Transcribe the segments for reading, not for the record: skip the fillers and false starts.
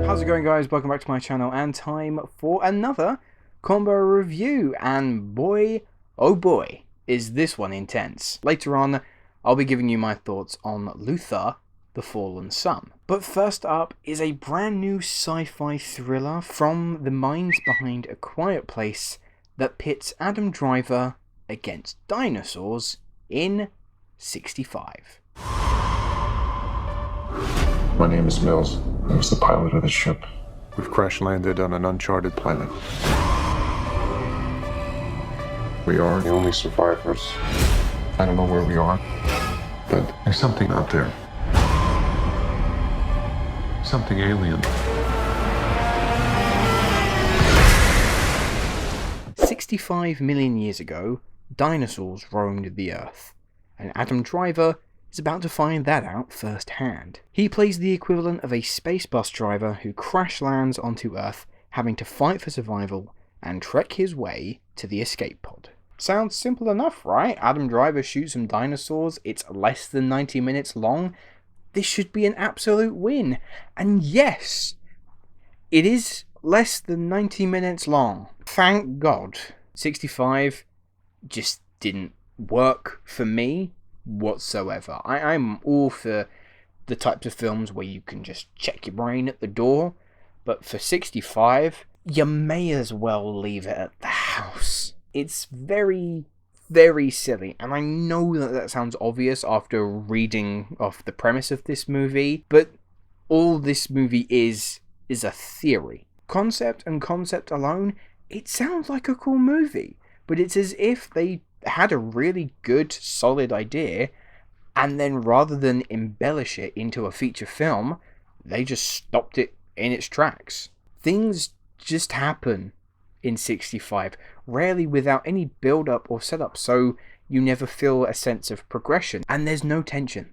How's it going, guys? Welcome back to my channel and time for another combo review, and boy oh boy is this one intense. Later on I'll be giving you my thoughts on Luther the Fallen Sun. But first up is a brand new sci-fi thriller from the minds behind A Quiet Place that pits Adam Driver against dinosaurs in 65. My name is Mills. I was the pilot of the ship. We've crash landed on an uncharted planet. We are the only survivors. I don't know where we are, but there's something out there. Something alien. 65 million years ago, dinosaurs roamed the Earth, and Adam Driver is about to find that out firsthand. He plays the equivalent of a space bus driver who crash lands onto Earth, having to fight for survival and trek his way to the escape pod. Sounds simple enough, right? Adam Driver shoots some dinosaurs, it's less than 90 minutes long. This should be an absolute win. And yes, it is less than 90 minutes long. Thank God. 65 just didn't work for me whatsoever. I'm all for the types of films where you can just check your brain at the door, but for 65, you may as well leave it at the house. It's very, very silly, and I know that sounds obvious after reading off the premise of this movie, but all this movie is a theory. Concept alone, it sounds like a cool movie, but it's as if they had a really good, solid idea, and then rather than embellish it into a feature film, they just stopped it in its tracks. Things just happen in 65, rarely without any build-up or setup, so you never feel a sense of progression, and there's no tension,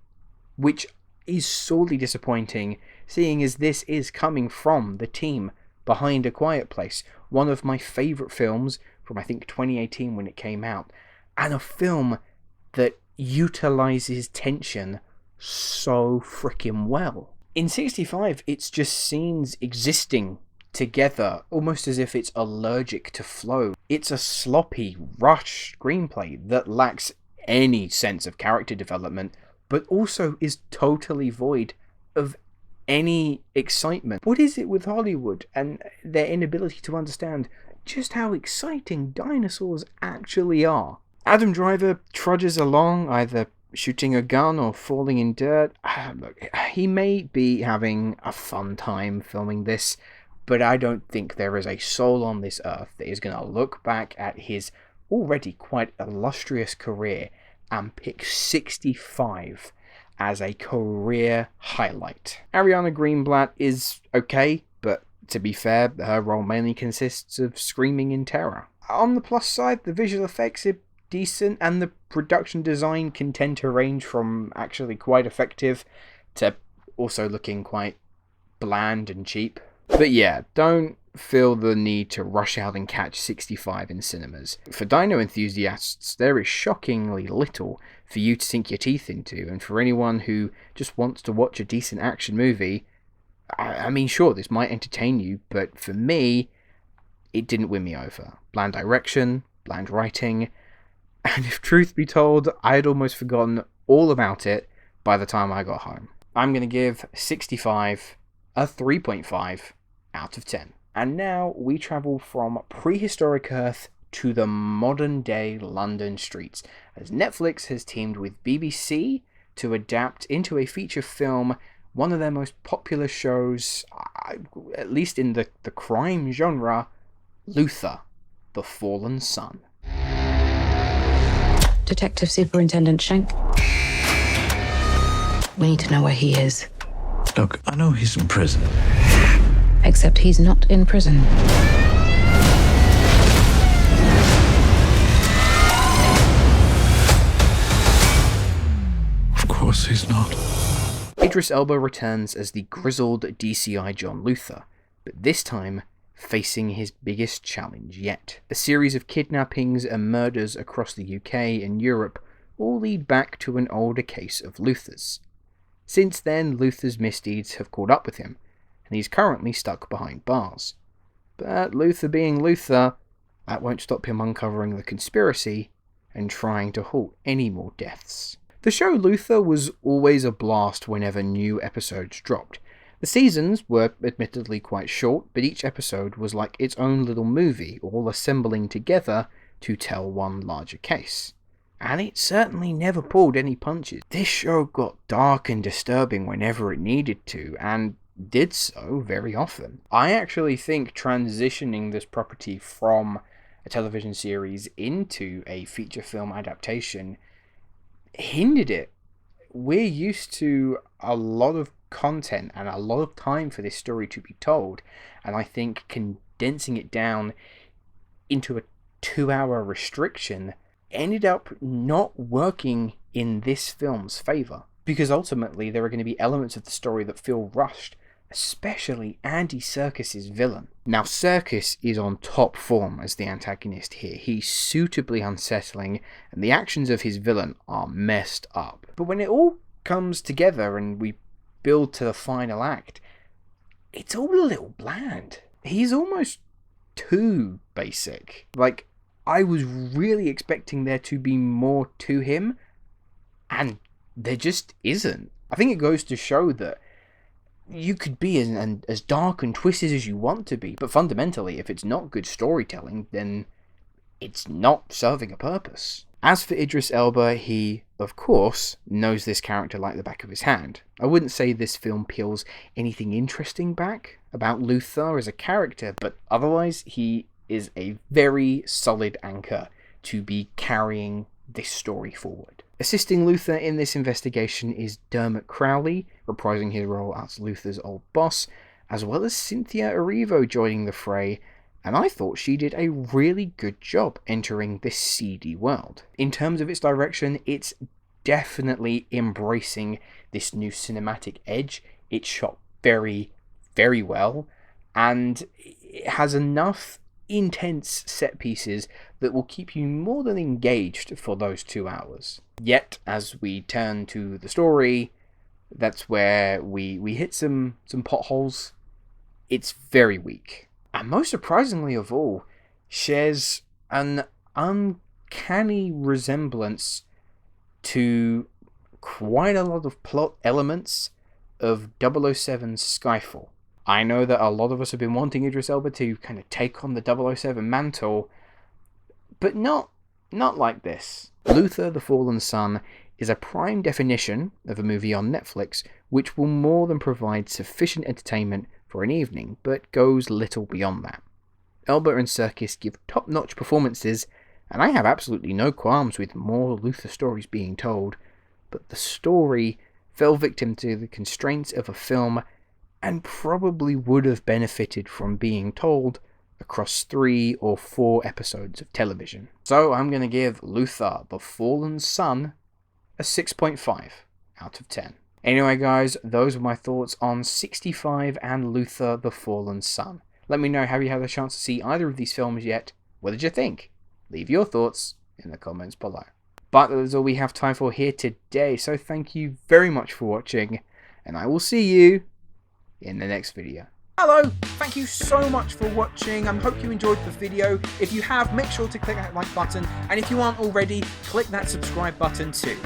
which is sorely disappointing, seeing as this is coming from the team behind A Quiet Place, one of my favourite films from I think 2018 when it came out, and a film that utilizes tension so freaking well. In 65, it's just scenes existing together, almost as if it's allergic to flow. It's a sloppy, rushed screenplay that lacks any sense of character development, but also is totally void of any excitement. What is it with Hollywood and their inability to understand just how exciting dinosaurs actually are? Adam Driver trudges along, either shooting a gun or falling in dirt. Look, he may be having a fun time filming this, but I don't think there is a soul on this earth that is going to look back at his already quite illustrious career and pick 65 as a career highlight. Ariana Greenblatt is okay, but to be fair, her role mainly consists of screaming in terror. On the plus side, the visual effects are decent, and the production design can tend to range from actually quite effective to also looking quite bland and cheap. But yeah, don't feel the need to rush out and catch 65 in cinemas. For dino enthusiasts, there is shockingly little for you to sink your teeth into, and for anyone who just wants to watch a decent action movie, I mean, sure, this might entertain you, but for me, it didn't win me over. Bland direction, bland writing, and if truth be told, I had almost forgotten all about it by the time I got home. I'm going to give 65 a 3.5 out of 10. And now we travel from prehistoric Earth to the modern day London streets, as Netflix has teamed with BBC to adapt into a feature film one of their most popular shows, at least in the crime genre, Luther the Fallen Sun. Detective Superintendent Schenk. We need to know where he is. Look, I know he's in prison. Except he's not in prison. Of course he's not. Idris Elba returns as the grizzled DCI John Luther, but this time facing his biggest challenge yet. A series of kidnappings and murders across the UK and Europe all lead back to an older case of Luther's. Since then, Luther's misdeeds have caught up with him, and he's currently stuck behind bars. But Luther being Luther, that won't stop him uncovering the conspiracy and trying to halt any more deaths. The show Luther was always a blast whenever new episodes dropped. The seasons were admittedly quite short, but each episode was like its own little movie, all assembling together to tell one larger case. And it certainly never pulled any punches. This show got dark and disturbing whenever it needed to, and did so very often. I actually think transitioning this property from a television series into a feature film adaptation hindered it. We're used to a lot of content and a lot of time for this story to be told, and I think condensing it down into a 2-hour restriction ended up not working in this film's favour, because ultimately there are going to be elements of the story that feel rushed, especially Andy Serkis's villain. Now, Serkis is on top form as the antagonist here. He's suitably unsettling, and the actions of his villain are messed up. But when it all comes together and we build to the final act, it's all a little bland. He's almost too basic. Like, I was really expecting there to be more to him, and there just isn't. I think it goes to show that you could be as dark and twisted as you want to be, but fundamentally, if it's not good storytelling, then it's not serving a purpose. As for Idris Elba, he, of course, knows this character like the back of his hand. I wouldn't say this film peels anything interesting back about Luther as a character, but otherwise, he is a very solid anchor to be carrying this story forward. Assisting Luther in this investigation is Dermot Crowley, reprising his role as Luther's old boss, as well as Cynthia Erivo joining the fray, and I thought she did a really good job entering this seedy world. In terms of its direction, it's definitely embracing this new cinematic edge. It's shot very, very well, and it has enough intense set pieces that will keep you more than engaged for those 2 hours. Yet, as we turn to the story, that's where we hit some potholes. It's very weak. And most surprisingly of all, shares an uncanny resemblance to quite a lot of plot elements of 007's Skyfall. I know that a lot of us have been wanting Idris Elba to kind of take on the 007 mantle, but not like this. Luther, the Fallen Son is a prime definition of a movie on Netflix, which will more than provide sufficient entertainment for an evening, but goes little beyond that. Elba and Serkis give top-notch performances, and I have absolutely no qualms with more Luther stories being told, but the story fell victim to the constraints of a film and probably would have benefited from being told across 3 or 4 episodes of television. So I'm going to give Luther, the Fallen Son a 6.5 out of 10. Anyway guys, those are my thoughts on 65 and Luther, the Fallen Son. Let me know, have you had a chance to see either of these films yet? What did you think? Leave your thoughts in the comments below. But that is all we have time for here today, so thank you very much for watching, and I will see you in the next video. Hello, thank you so much for watching. I hope you enjoyed the video. If you have, make sure to click that like button, and if you aren't already, click that subscribe button too.